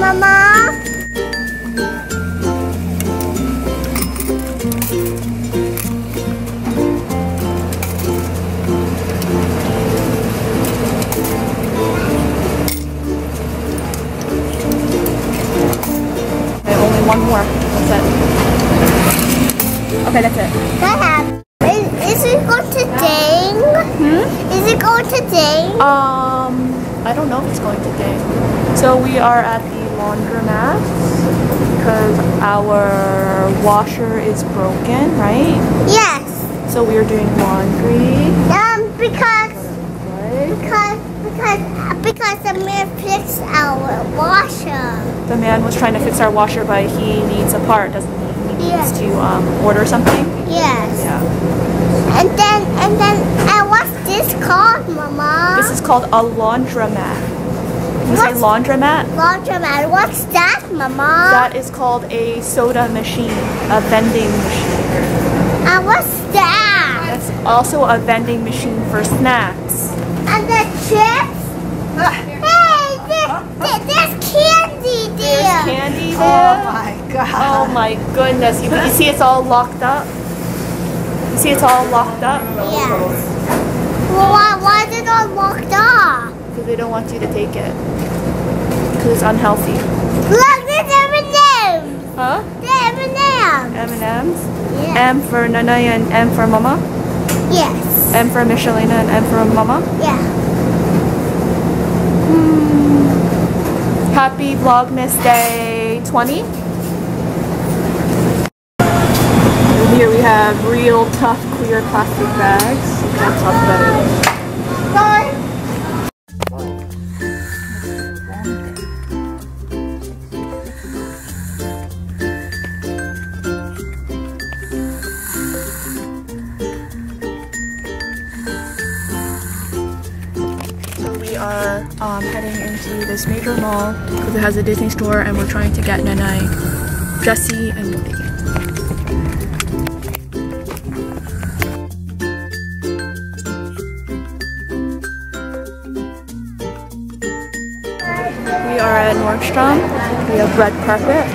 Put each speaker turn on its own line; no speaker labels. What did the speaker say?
Mama?
Okay, only one more. That's it. Okay, that's it.
Dad, is it going to ding? Is it going to ding?
I don't know if it's going to ding. So we are at the laundromat because our washer is broken, right?
Yes.
So we are doing laundry.
Because the man fixed our washer.
The man was trying to fix our washer, but he needs a part, doesn't he? He needs to order something.
Yes.
Yeah.
And what's this called, Mama?
This is called a laundromat. You say laundromat?
Laundromat. What's that, Mama?
That is called a soda machine, a vending machine.
And what's that?
That's also a vending machine for snacks.
And the chips? Hey, there's candy there.
There's candy there.
Oh my god.
Oh my goodness. You see it's all locked up? You see it's all locked up?
Yes. Well, why is it all locked up?
Because they don't want you to take it. Because it's unhealthy.
Look, there's M&M's.
Huh?
The M&M's.
M&M's?
Yeah.
M for Nana and M for Mama?
Yes.
M for Michelina and M for Mama?
Yeah.
Happy Vlogmas Day 20. And here we have real tough clear plastic bags. Look how tough that is.
Bye.
We are heading into this major mall because it has a Disney store, and we're trying to get Nanai dressy and go digging. We are at Nordstrom. We have red carpet.